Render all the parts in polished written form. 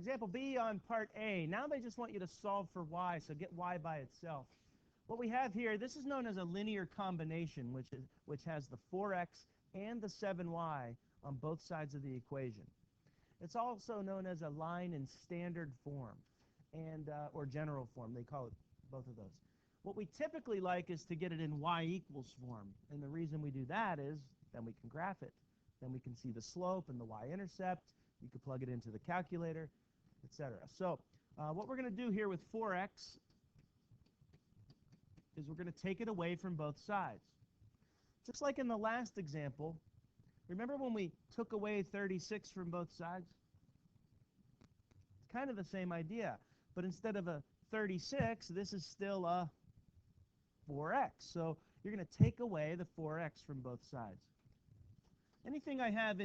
Example B on part A. Now they just want you to solve for y, so get y by itself. What we have here, this is known as a linear combination, which has the 4x and the 7y on both sides of the equation. It's also known as a line in standard form and or general form. They call it both of those. What we typically like is to get it in y equals form. And the reason we do that is then we can graph it. Then we can see the slope and the y-intercept. You can plug it into the calculator, etc. So what we're going to do here with 4x is we're going to take it away from both sides. Just like in the last example, remember when we took away 36 from both sides? It's kind of the same idea, but instead of a 36, this is still a 4x. So you're going to take away the 4x from both sides. Anything I have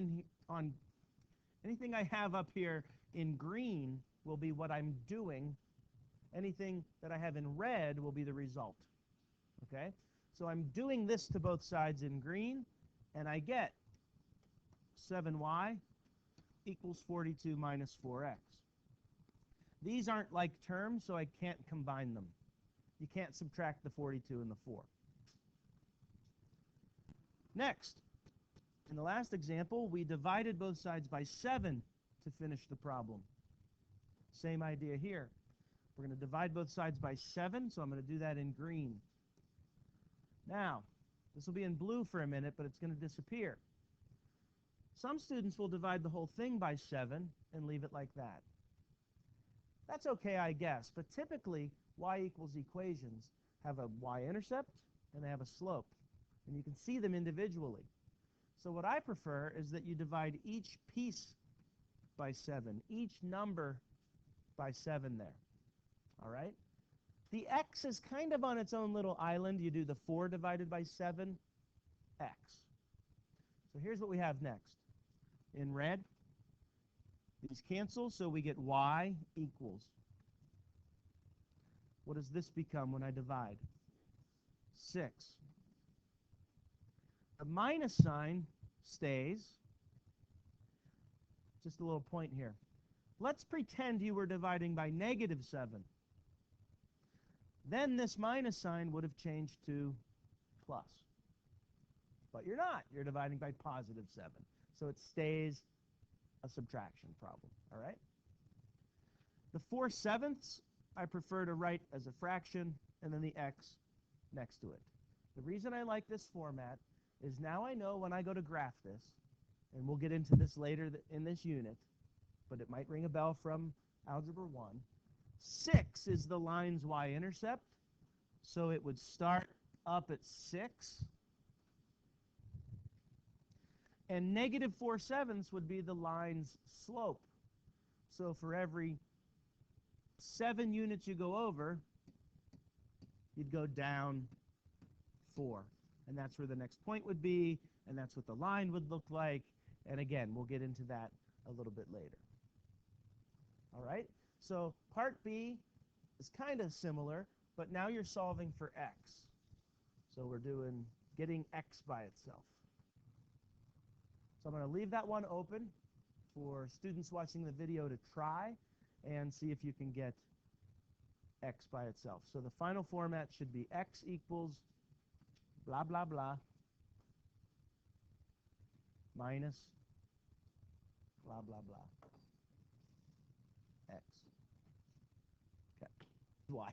up here in green will be what I'm doing. Anything that I have in red will be the result. Okay? So I'm doing this to both sides in green, and I get 7y equals 42 minus 4x. These aren't like terms, so I can't combine them. You can't subtract the 42 and the 4. Next, in the last example, we divided both sides by 7 to finish the problem. Same idea here. We're going to divide both sides by 7, so I'm going to do that in green. Now, this will be in blue for a minute, but it's going to disappear. Some students will divide the whole thing by 7 and leave it like that. That's okay, I guess, but typically y equals equations have a y-intercept and they have a slope, and you can see them individually. So what I prefer is that you divide each piece by 7, each number by 7 there. All right? The x is kind of on its own little island. You do the 4 divided by 7, x. So here's what we have next. In red, these cancel, so we get y equals. What does this become when I divide? 6. The minus sign stays. Just a little point here. Let's pretend you were dividing by negative 7. Then this minus sign would have changed to plus. But you're not. You're dividing by positive 7. So it stays a subtraction problem. All right? The 4/7 I prefer to write as a fraction and then the x next to it. The reason I like this format is now I know when I go to graph this, and we'll get into this later in this unit, but it might ring a bell from Algebra 1. 6 is the line's y-intercept, so it would start up at 6. And negative 4/7 would be the line's slope. So for every 7 units you go over, you'd go down 4. And that's where the next point would be, and that's what the line would look like. And again, we'll get into that a little bit later. All right? So part B is kind of similar, but now you're solving for x. So we're doing getting x by itself. So I'm going to leave that one open for students watching the video to try and see if you can get x by itself. So the final format should be x equals blah, blah, blah, minus blah, blah, blah, x. Okay. Y.